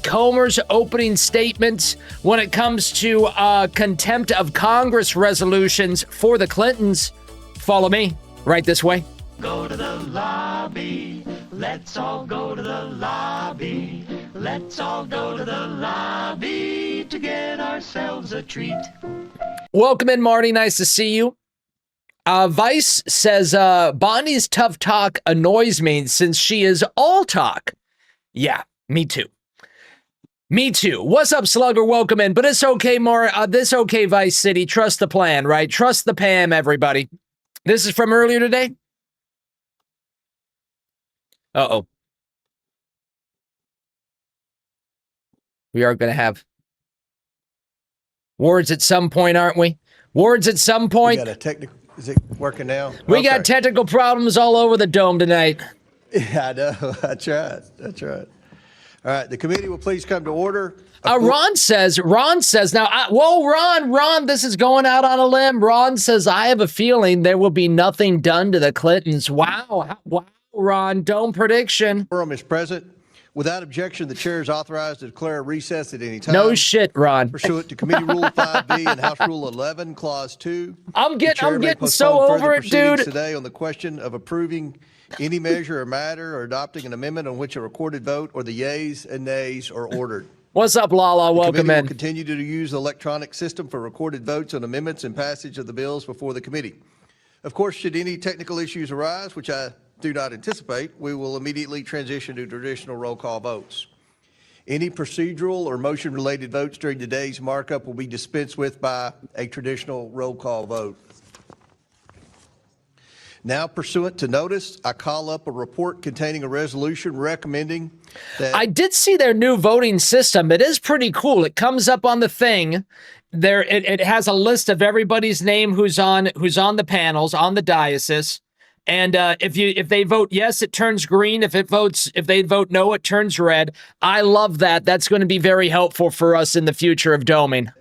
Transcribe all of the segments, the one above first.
Comer's opening statements when it comes to contempt of Congress resolutions for the Clintons. Follow me right this way. Go to the lobby. Let's all go to the lobby. Let's all go to the lobby to get ourselves a treat. Welcome in, Marty. Nice to see you. Vice says, Bonnie's tough talk annoys me since she is all talk. Yeah, me too. Me too. What's up, Slugger? Welcome in. But it's okay, this okay, Vice City. Trust the plan, right? Trust the Pam, everybody. This is from earlier today. Uh-oh. We are going to have words at some point, aren't we? Words at some point. We got a technical. Is it working now? We got technical problems all over the dome tonight. Yeah, I know. That's right. That's right. All right. The committee will please come to order. Ron says, now, whoa, Ron, this is going out on a limb. Ron says, I have a feeling there will be nothing done to the Clintons. Wow, Ron, dome prediction. Quorum is present. Without objection, the chair is authorized to declare a recess at any time. No shit, Ron. Pursuant to Committee Rule 5B and House Rule 11, Clause 2. I'm getting so over it, dude. Today on the question of approving any measure or matter or adopting an amendment on which a recorded vote or the yeas and nays are ordered. What's up, Lala? Welcome in. Will continue to use the electronic system for recorded votes on amendments and passage of the bills before the committee. Of course, should any technical issues arise, which I do not anticipate, we will immediately transition to traditional roll call votes. Any procedural or motion-related votes during today's markup will be dispensed with by a traditional roll call vote. Now, pursuant to notice, I call up a report containing a resolution recommending that... I did see their new voting system. It is pretty cool. It comes up on the thing. There, it has a list of everybody's name who's on the panels, on the diocese. And if they vote yes, it turns green. If they vote no, it turns red. I love that. That's going to be very helpful for us in the future of doming.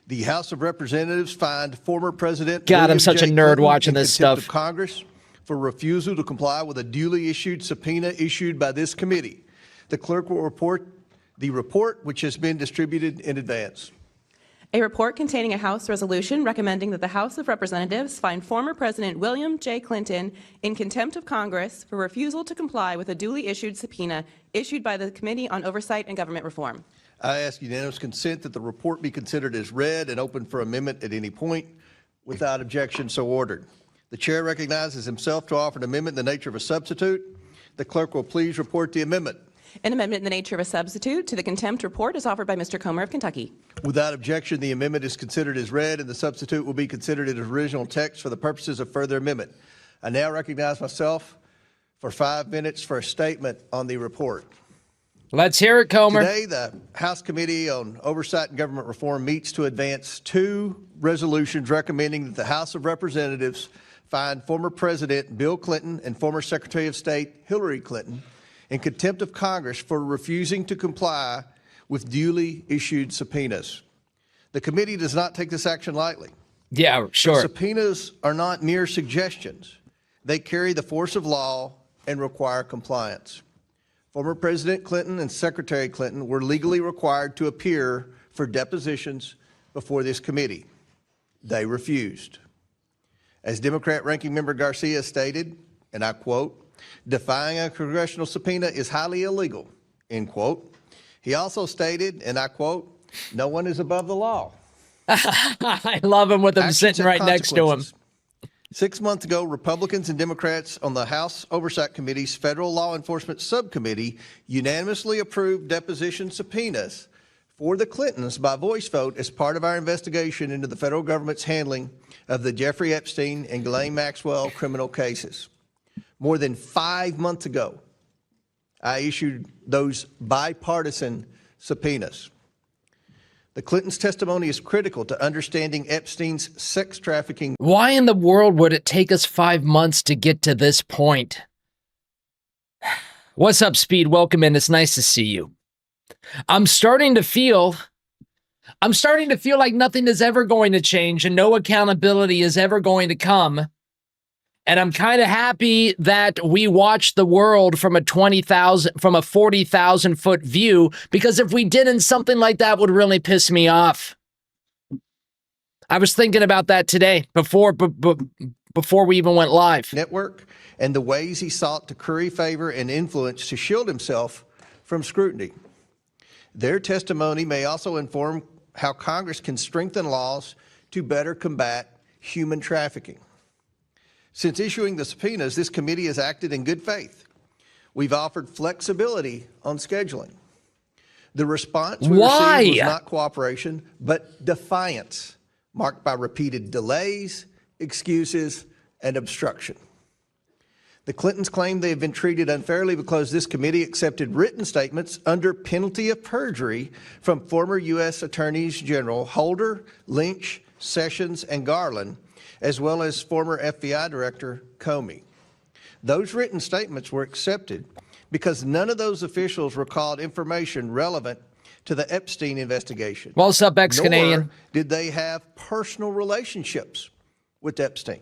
The House of Representatives fined former President God, William I'm such J. a nerd Clinton watching in this contempt stuff. of Congress for refusal to comply with a duly issued subpoena issued by this committee. The clerk will report the report, which has been distributed in advance. A report containing a House resolution recommending that the House of Representatives find former President William J. Clinton in contempt of Congress for refusal to comply with a duly issued subpoena issued by the Committee on Oversight and Government Reform. I ask unanimous consent that the report be considered as read and open for amendment at any point. Without objection, so ordered. The chair recognizes himself to offer an amendment in the nature of a substitute. The clerk will please report the amendment. An amendment in the nature of a substitute to the contempt report is offered by Mr. Comer of Kentucky. Without objection, the amendment is considered as read, and the substitute will be considered as original text for the purposes of further amendment. I now recognize myself for 5 minutes for a statement on the report. Let's hear it, Comer. Today, the House Committee on Oversight and Government Reform meets to advance 2 resolutions recommending that the House of Representatives find former President Bill Clinton and former Secretary of State Hillary Clinton in contempt of Congress for refusing to comply with duly issued subpoenas. The committee does not take this action lightly. Yeah, sure. Subpoenas are not mere suggestions. They carry the force of law and require compliance. Former President Clinton and Secretary Clinton were legally required to appear for depositions before this committee. They refused. As Democrat Ranking Member Garcia stated, and I quote, "Defying a congressional subpoena is highly illegal," end quote. He also stated, and I quote, "No one is above the law." I love him with him sitting right next to him. 6 months ago, Republicans and Democrats on the House Oversight Committee's Federal Law Enforcement Subcommittee unanimously approved deposition subpoenas for the Clintons by voice vote as part of our investigation into the federal government's handling of the Jeffrey Epstein and Ghislaine Maxwell criminal cases. More than 5 months ago, I issued those bipartisan subpoenas. The Clintons' testimony is critical to understanding Epstein's sex trafficking. Why in the world would it take us 5 months to get to this point? What's up, Speed? Welcome in. It's nice to see you. I'm starting to feel like nothing is ever going to change and no accountability is ever going to come And I'm kind of happy that we watched the world from a 40,000 foot view, because if we didn't, something like that would really piss me off. I was thinking about that today before we even went live. Network and the ways he sought to curry favor and influence to shield himself from scrutiny. Their testimony may also inform how Congress can strengthen laws to better combat human trafficking. Since issuing the subpoenas, this committee has acted in good faith. We've offered flexibility on scheduling. The response we received was not cooperation, but defiance, marked by repeated delays, excuses, and obstruction. The Clintons claim they have been treated unfairly because this committee accepted written statements under penalty of perjury from former U.S. Attorneys General Holder, Lynch, Sessions, and Garland, as well as former FBI Director Comey. Those written statements were accepted because none of those officials recalled information relevant to the Epstein investigation. What's up, ex-Canadian? Nor did they have personal relationships with Epstein.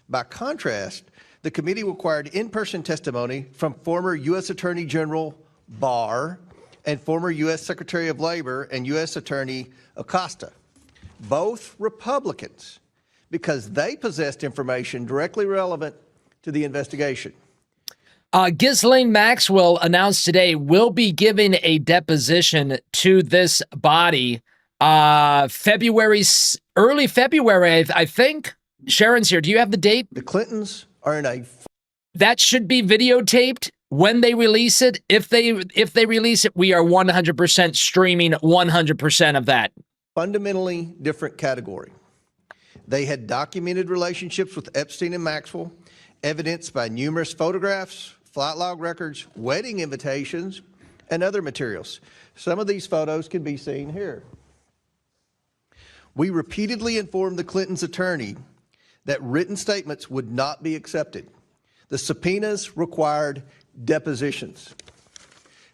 By contrast, the committee required in-person testimony from former U.S. Attorney General Barr and former U.S. Secretary of Labor and U.S. Attorney Acosta, both Republicans, because they possessed information directly relevant to the investigation. Ghislaine Maxwell announced today will be giving a deposition to this body early February, I think. Sharon's here. Do you have the date? The Clintons are in a... That should be videotaped when they release it. If they release it, we are 100% streaming 100% of that. Fundamentally different category. They had documented relationships with Epstein and Maxwell, evidenced by numerous photographs, flight log records, wedding invitations, and other materials. Some of these photos can be seen here. We repeatedly informed the Clintons' attorney that written statements would not be accepted. The subpoenas required depositions.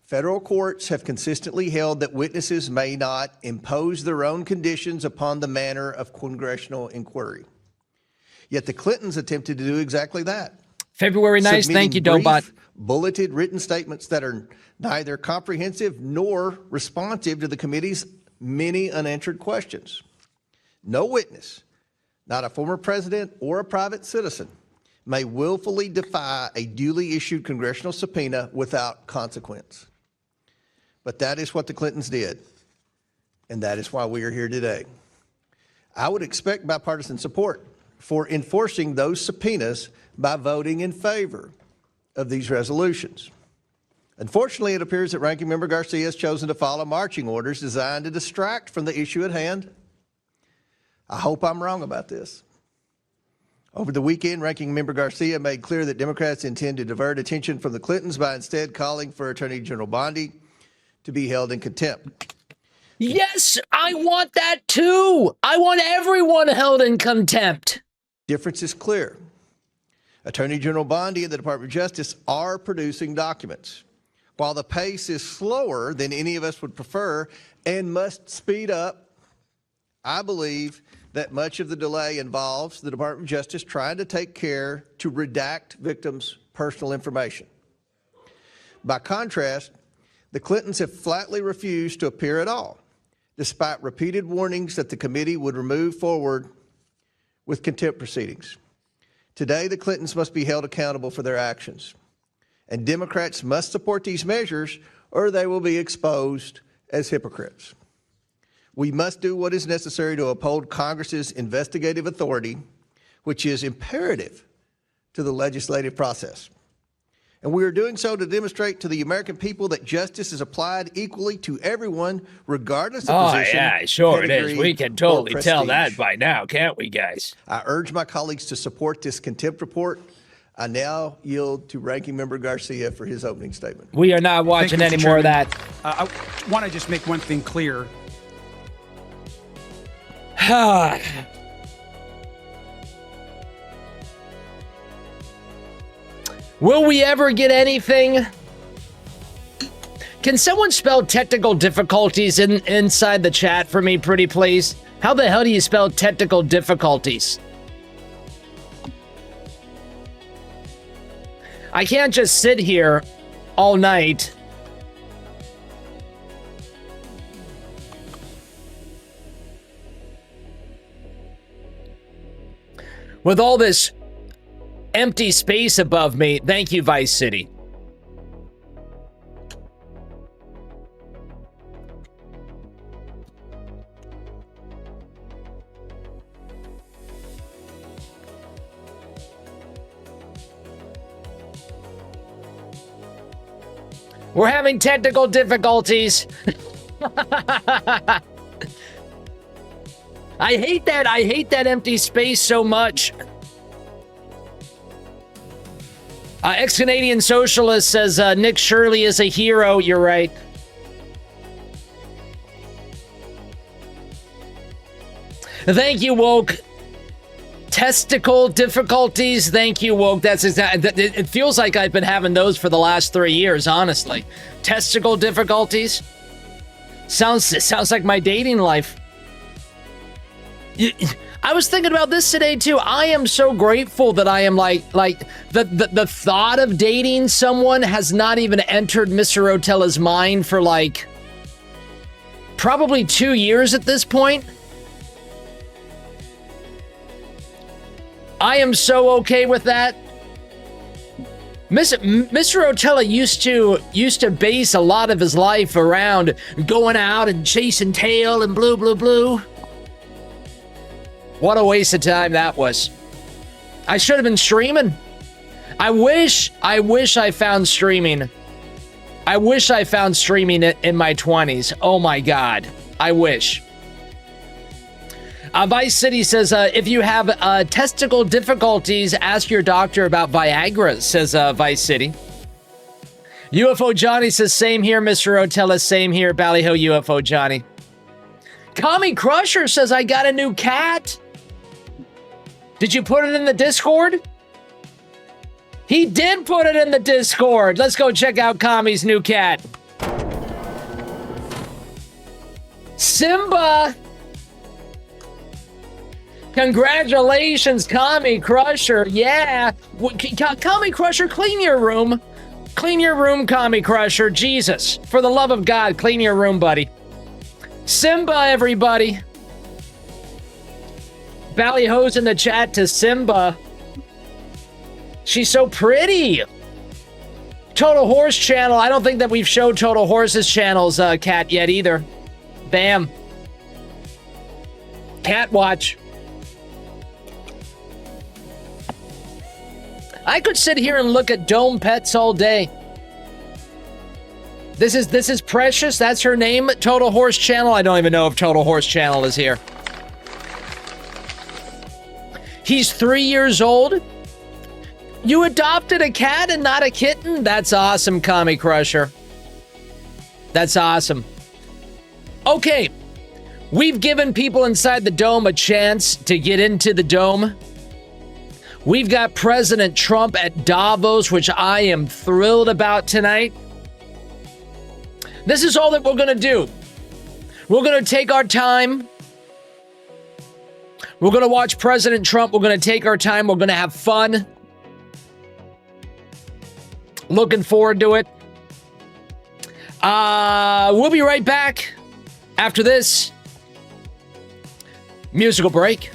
Federal courts have consistently held that witnesses may not impose their own conditions upon the manner of congressional inquiry. Yet the Clintons attempted to do exactly that. February 9th, thank you, Dobot. Bulleted written statements that are neither comprehensive nor responsive to the committee's many unanswered questions. No witness, not a former president or a private citizen, may willfully defy a duly issued congressional subpoena without consequence. But that is what the Clintons did, and that is why we are here today. I would expect bipartisan support for enforcing those subpoenas by voting in favor of these resolutions. Unfortunately, it appears that Ranking Member Garcia has chosen to follow marching orders designed to distract from the issue at hand. I hope I'm wrong about this. Over the weekend, Ranking Member Garcia made clear that Democrats intend to divert attention from the Clintons by instead calling for Attorney General Bondi to be held in contempt. Yes, I want that too. I want everyone held in contempt. Difference is clear. Attorney General Bondi and the Department of Justice are producing documents. While the pace is slower than any of us would prefer and must speed up, I believe that much of the delay involves the Department of Justice trying to take care to redact victims' personal information. By contrast, the Clintons have flatly refused to appear at all, despite repeated warnings that the committee would move forward with contempt proceedings. Today, the Clintons must be held accountable for their actions, and Democrats must support these measures or they will be exposed as hypocrites. We must do what is necessary to uphold Congress's investigative authority, which is imperative to the legislative process. And we are doing so to demonstrate to the American people that justice is applied equally to everyone, regardless of position. Oh, yeah, sure it is. We can totally tell that prestige. by now, can't we, guys? I urge my colleagues to support this contempt report. I now yield to Ranking Member Garcia for his opening statement. We are not watching any more of that. I want to just make one thing clear. Will we ever get anything? Can someone spell technical difficulties inside the chat for me, pretty please? How the hell do you spell technical difficulties? I can't just sit here all night. With all this empty space above me. Thank you, Vice City. We're having technical difficulties. I hate that. I hate that empty space so much. Ex-Canadian Socialist says Nick Shirley is a hero. You're right. Thank you, Woke. Testicle difficulties. Thank you, Woke. That's exactly. It feels like I've been having those for the last 3 years, honestly. Testicle difficulties. Sounds like my dating life. I was thinking about this today too. I am so grateful that I am like the thought of dating someone has not even entered Mr. Rotella's mind for like probably 2 years at this point. I am so okay with that. Mr. Rotella used to base a lot of his life around going out and chasing tail and blue. What a waste of time that was. I should have been streaming. I wish I found streaming. I wish I found streaming in my 20s. Oh my God. I wish. Vice City says, if you have testicle difficulties, ask your doctor about Viagra, says Vice City. UFO Johnny says, same here, Mr. Rotella, same here, Ballyho UFO Johnny. Kami Crusher says, I got a new cat. Did you put it in the Discord? He did put it in the Discord. Let's go check out Kami's new cat. Simba! Congratulations, Kami Crusher. Yeah. Kami Crusher, clean your room. Clean your room, Kami Crusher. Jesus. For the love of God, clean your room, buddy. Simba, everybody. Ballyhose in the chat to Simba. She's so pretty. Total Horse channel. I don't think that we've showed Total Horse's channel's cat yet either. Bam. Cat watch. I could sit here and look at Dome Pets all day. This is Precious. That's her name. Total Horse channel. I don't even know if Total Horse channel is here. He's 3 years old. You adopted a cat and not a kitten? That's awesome, Kami Crusher. That's awesome. Okay. We've given people inside the Dome a chance to get into the Dome. We've got President Trump at Davos, which I am thrilled about tonight. This is all that we're going to do. We're going to take our time. We're going to watch President Trump. We're going to take our time. We're going to have fun. Looking forward to it. We'll be right back after this musical break.